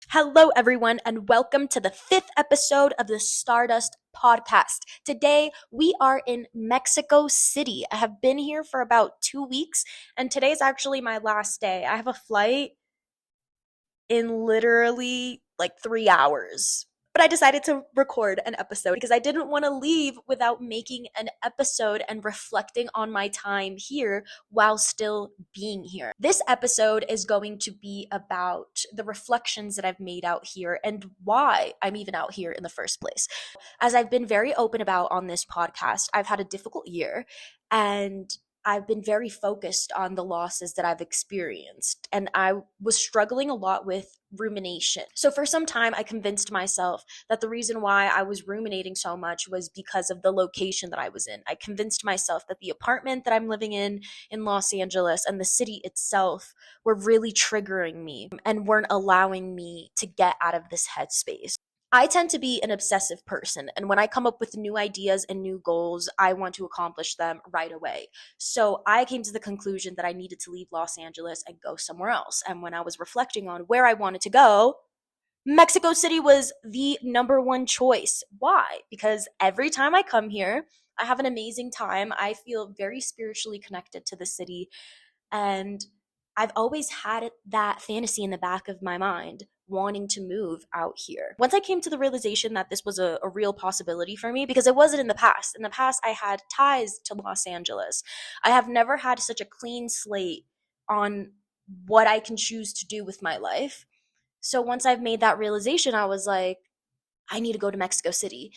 Hello, everyone, and welcome to the fifth episode of the Stardust podcast. Today, we are in Mexico City. I have been here for about 2 weeks, and today's actually my last day. I have a flight in literally like 3 hours. But I decided to record an episode because I didn't want to leave without making an episode and reflecting on my time here while still being here. This episode is going to be about the reflections that I've made out here and why I'm even out here in the first place. As I've been very open about on this podcast, I've had a difficult year and I've been very focused on the losses that I've experienced, and I was struggling a lot with rumination. So for some time, I convinced myself that the reason why I was ruminating so much was because of the location that I was in. I convinced myself that the apartment that I'm living in Los Angeles and the city itself were really triggering me and weren't allowing me to get out of this headspace. I tend to be an obsessive person, and when I come up with new ideas and new goals, I want to accomplish them right away. So I came to the conclusion that I needed to leave Los Angeles and go somewhere else. And when I was reflecting on where I wanted to go, Mexico City was the number one choice. Why? Because every time I come here, I have an amazing time. I feel very spiritually connected to the city, and I've always had that fantasy in the back of my mind wanting to move out here. Once I came to the realization that this was a real possibility for me, because it wasn't in the past. In the past, I had ties to Los Angeles. I have never had such a clean slate on what I can choose to do with my life. So once I've made that realization, I was like, I need to go to Mexico City.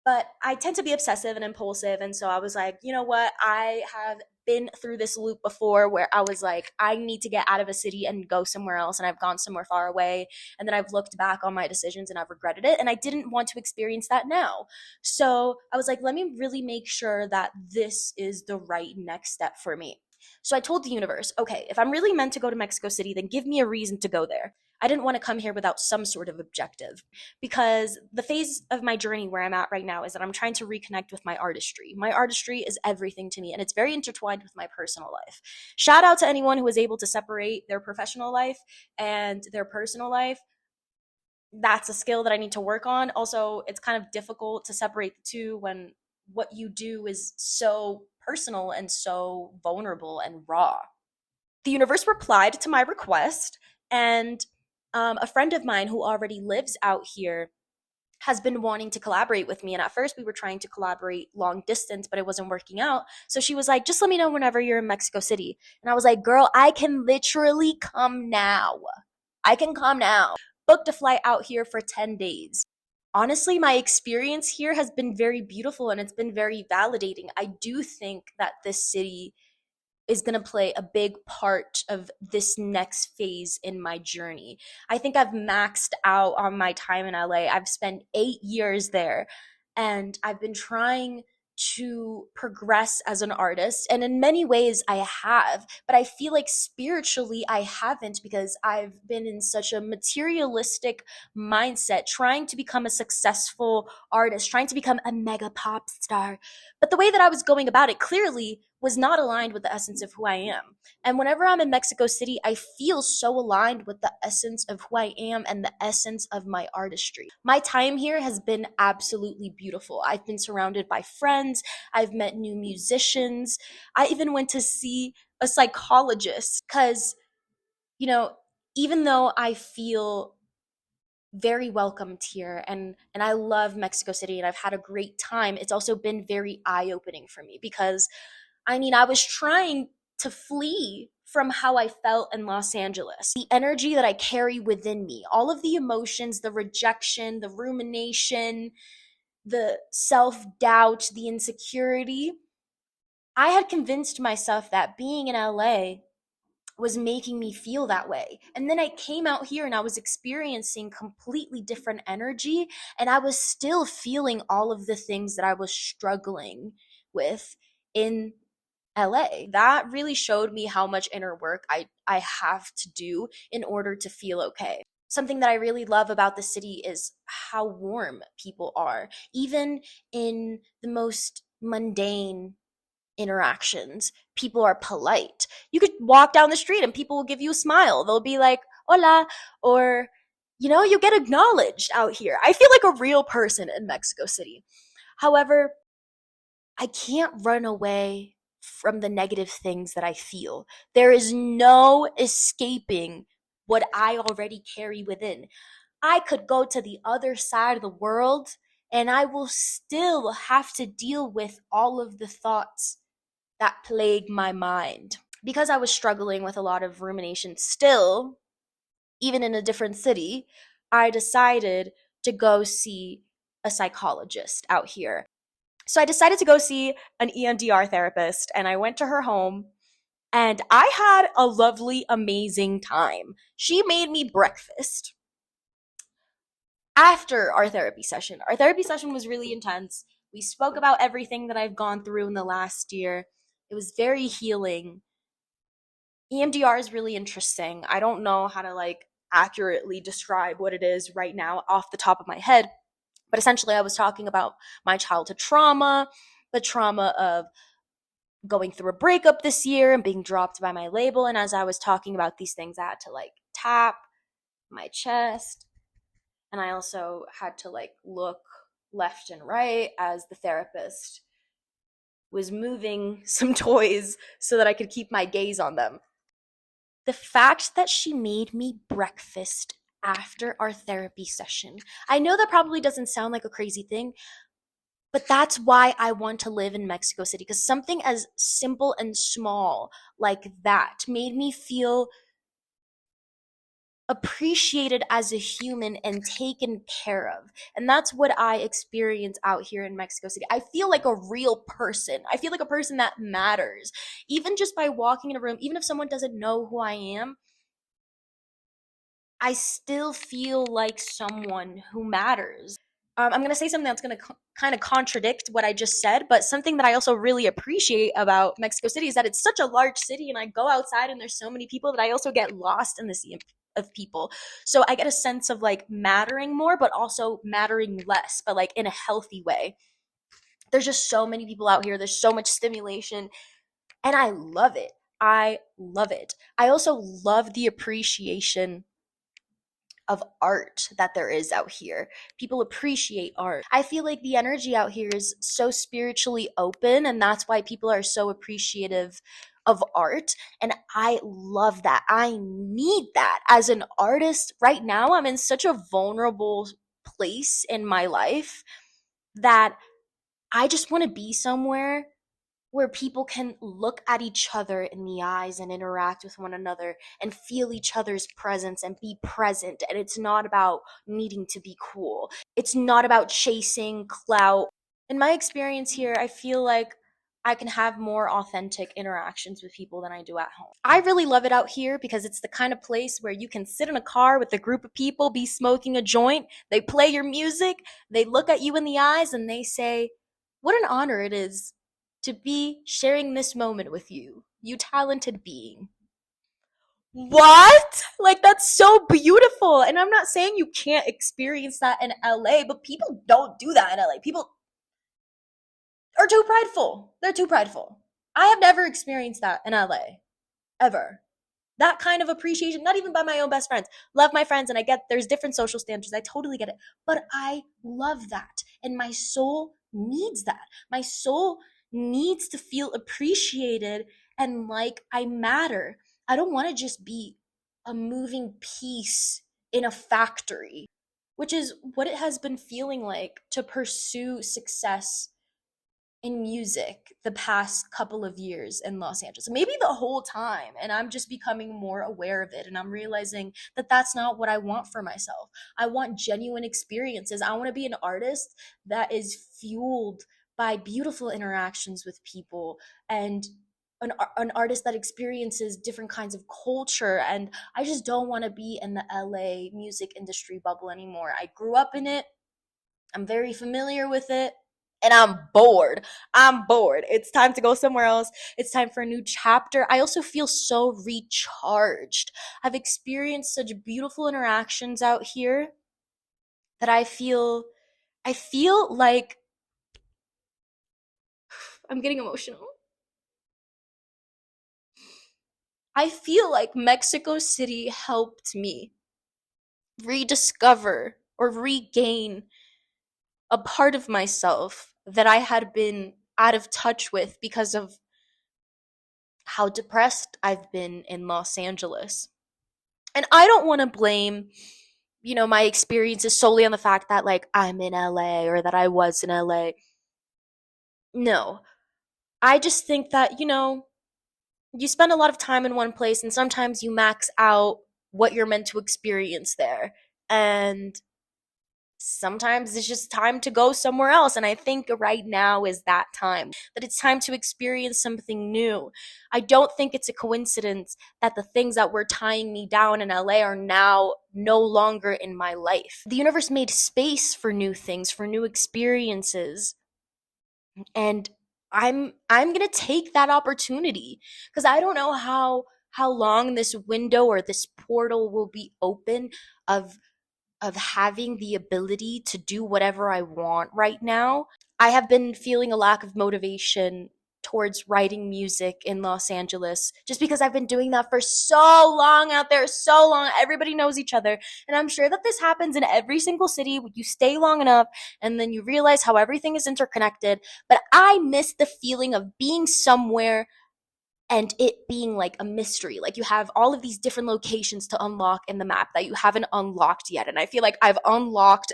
But I tend to be obsessive and impulsive. And so I was like, you know what? I have been through this loop before where I was like, I need to get out of a city and go somewhere else. And I've gone somewhere far away. And then I've looked back on my decisions and I've regretted it. And I didn't want to experience that now. So I was like, let me really make sure that this is the right next step for me. So I told the universe, okay, if I'm really meant to go to Mexico City, then give me a reason to go there. I didn't want to come here without some sort of objective, because the phase of my journey where I'm at right now is that I'm trying to reconnect with my artistry. My artistry is everything to me, and it's very intertwined with my personal life. Shout out to anyone who is able to separate their professional life and their personal life. That's a skill that I need to work on. Also, it's kind of difficult to separate the two when what you do is so personal and so vulnerable and raw. The universe replied to my request, and a friend of mine who already lives out here has been wanting to collaborate with me. And at first, we were trying to collaborate long distance, but it wasn't working out. So she was like, just let me know whenever you're in Mexico City. And I was like, girl, I can literally come now. I can come now. Booked a flight out here for 10 days. Honestly, my experience here has been very beautiful and it's been very validating. I do think that this city is going to play a big part of this next phase in my journey. I think I've maxed out on my time in LA. I've spent 8 years there, and I've been trying to progress as an artist. And in many ways, I have, but I feel like spiritually, I haven't, because I've been in such a materialistic mindset, trying to become a successful artist, trying to become a mega pop star. But the way that I was going about it clearly was not aligned with the essence of who I am. And whenever I'm in Mexico City, I feel so aligned with the essence of who I am and the essence of my artistry. My time here has been absolutely beautiful. I've been surrounded by friends. I've met new musicians. I even went to see a psychologist because, you know, even though I feel very welcomed here and I love Mexico City and I've had a great time, it's also been very eye-opening for me because I was trying to flee from how I felt in Los Angeles. The energy that I carry within me, all of the emotions, the rejection, the rumination, the self-doubt, the insecurity. I had convinced myself that being in LA was making me feel that way. And then I came out here and I was experiencing completely different energy, and I was still feeling all of the things that I was struggling with in LA. That really showed me how much inner work I have to do in order to feel okay. Something that I really love about the city is how warm people are, even in the most mundane interactions. People are polite. You could walk down the street and people will give you a smile. They'll be like, hola, or, you get acknowledged out here. I feel like a real person in Mexico City. However, I can't run away from the negative things that I feel. There is no escaping what I already carry within. I could go to the other side of the world and I will still have to deal with all of the thoughts that plague my mind. Because I was struggling with a lot of rumination still, even in a different city, I decided to go see a psychologist out here. So I decided to go see an EMDR therapist and I went to her home and I had a lovely, amazing time. She made me breakfast after our therapy session. Our therapy session was really intense. We spoke about everything that I've gone through in the last year. It was very healing. EMDR is really interesting. I don't know how to accurately describe what it is right now off the top of my head, but essentially I was talking about my childhood trauma, the trauma of going through a breakup this year and being dropped by my label. And as I was talking about these things, I had to tap my chest. And I also had to look left and right as the therapist was moving some toys so that I could keep my gaze on them. The fact that she made me breakfast after our therapy session, I know that probably doesn't sound like a crazy thing, but that's why I want to live in Mexico City, because something as simple and small like that made me feel appreciated as a human and taken care of. And that's what I experience out here in Mexico City. I feel like a real person. I feel like a person that matters. Even just by walking in a room, even if someone doesn't know who I am, I still feel like someone who matters. I'm going to say something that's going to kind of contradict what I just said, but something that I also really appreciate about Mexico City is that it's such a large city and I go outside and there's so many people that I also get lost in the sea of people. So I get a sense of mattering more, but also mattering less, but in a healthy way. There's just so many people out here. There's so much stimulation and I love it. I love it. I also love the appreciation of art that there is out here. People appreciate art. I feel like the energy out here is so spiritually open, and that's why people are so appreciative of art. And I love that. I need that as an artist. Right now, I'm in such a vulnerable place in my life that I just want to be somewhere where people can look at each other in the eyes and interact with one another and feel each other's presence and be present. And it's not about needing to be cool. It's not about chasing clout. In my experience here, I feel like I can have more authentic interactions with people than I do at home. I really love it out here because it's the kind of place where you can sit in a car with a group of people, be smoking a joint, they play your music, they look at you in the eyes and they say, "What an honor it is to be sharing this moment with you, you talented being." What? That's so beautiful. And I'm not saying you can't experience that in LA, but people don't do that in LA. People are too prideful. They're too prideful. I have never experienced that in LA, ever. That kind of appreciation, not even by my own best friends. Love my friends, and I get there's different social standards. I totally get it. But I love that. And my soul needs that. My soul needs to feel appreciated and like I matter. I don't want to just be a moving piece in a factory, which is what it has been feeling like to pursue success in music the past couple of years in Los Angeles, maybe the whole time. And I'm just becoming more aware of it. And I'm realizing that that's not what I want for myself. I want genuine experiences. I want to be an artist that is fueled by beautiful interactions with people and an artist that experiences different kinds of culture. And I just don't want to be in the LA music industry bubble anymore. I grew up in it. I'm very familiar with it and I'm bored. I'm bored. It's time to go somewhere else. It's time for a new chapter. I also feel so recharged. I've experienced such beautiful interactions out here that I feel like I'm getting emotional. I feel like Mexico City helped me rediscover or regain a part of myself that I had been out of touch with because of how depressed I've been in Los Angeles. And I don't want to blame, my experiences solely on the fact that like I'm in LA or that I was in LA. No. I just think that, you spend a lot of time in one place and sometimes you max out what you're meant to experience there. And sometimes it's just time to go somewhere else. And I think right now is that time, that it's time to experience something new. I don't think it's a coincidence that the things that were tying me down in LA are now no longer in my life. The universe made space for new things, for new experiences. And I'm going to take that opportunity because I don't know how long this window or this portal will be open of having the ability to do whatever I want right now. I have been feeling a lack of motivation towards writing music in Los Angeles just because I've been doing that for so long out there, so long. Everybody knows each other. And I'm sure that this happens in every single city. You stay long enough and then you realize how everything is interconnected. But I miss the feeling of being somewhere and it being like a mystery. Like you have all of these different locations to unlock in the map that you haven't unlocked yet. And I feel like I've unlocked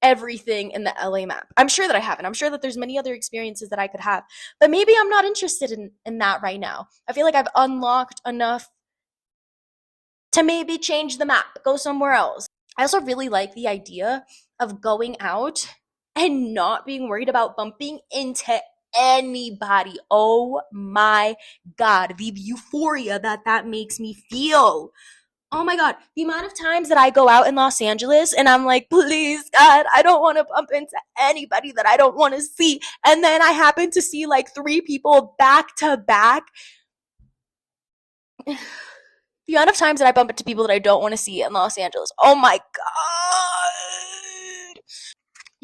everything in the LA map. I'm sure that I haven't. I'm sure that there's many other experiences that I could have. But maybe I'm not interested in that right now. I feel like I've unlocked enough to maybe change the map, go somewhere else. I also really like the idea of going out and not being worried about bumping into anybody. Oh my God, the euphoria that makes me feel. Oh my God, the amount of times that I go out in Los Angeles and I'm like, please, God, I don't want to bump into anybody that I don't want to see. And then I happen to see like 3 people back to back. The amount of times that I bump into people that I don't want to see in Los Angeles. Oh my God.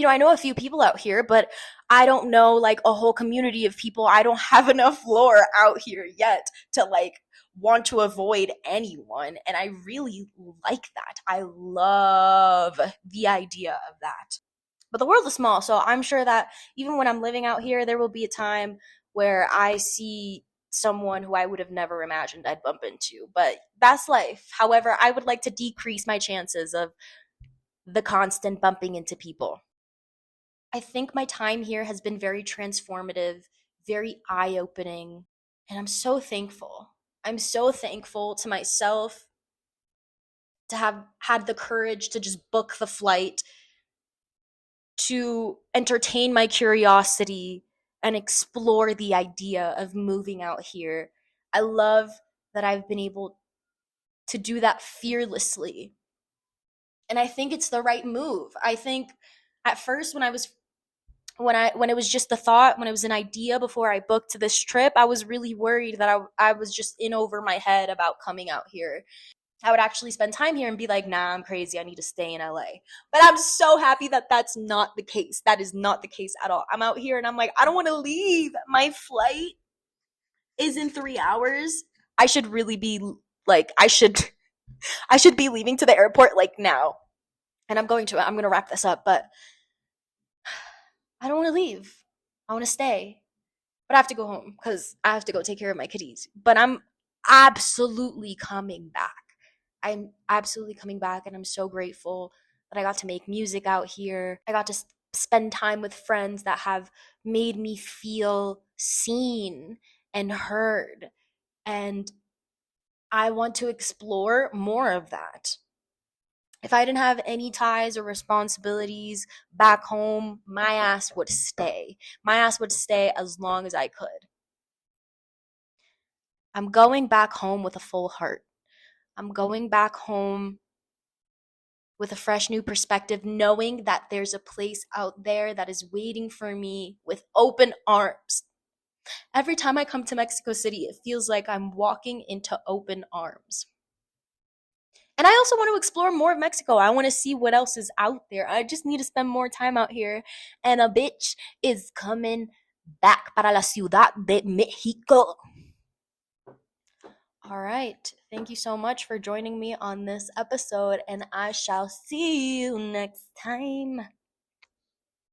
I know a few people out here, but I don't know like a whole community of people. I don't have enough lore out here yet to like want to avoid anyone. And I really like that. I love the idea of that. But the world is small, so I'm sure that even when I'm living out here, there will be a time where I see someone who I would have never imagined I'd bump into. But that's life. However, I would like to decrease my chances of the constant bumping into people. I think my time here has been very transformative, very eye opening, and I'm so thankful. I'm so thankful to myself to have had the courage to just book the flight, to entertain my curiosity, and explore the idea of moving out here. I love that I've been able to do that fearlessly. And I think it's the right move. I think at first when it was just the thought, when it was an idea before I booked this trip, I was really worried that I was just in over my head about coming out here. I would actually spend time here and be like, nah, I'm crazy. I need to stay in LA. But I'm so happy that that's not the case. That is not the case at all. I'm out here and I'm like, I don't want to leave. My flight is in 3 hours. I should really be like, I should be leaving to the airport like now. And I'm going to wrap this up, but I don't want to leave. I want to stay. But I have to go home because I have to go take care of my kitties. But I'm absolutely coming back. I'm absolutely coming back, and I'm so grateful that I got to make music out here. I got to spend time with friends that have made me feel seen and heard. And I want to explore more of that. If I didn't have any ties or responsibilities back home, my ass would stay. My ass would stay as long as I could. I'm going back home with a full heart. I'm going back home with a fresh new perspective, knowing that there's a place out there that is waiting for me with open arms. Every time I come to Mexico City, it feels like I'm walking into open arms. And I also want to explore more of Mexico. I want to see what else is out there. I just need to spend more time out here. And a bitch is coming back para la Ciudad de Mexico. All right. Thank you so much for joining me on this episode, and I shall see you next time.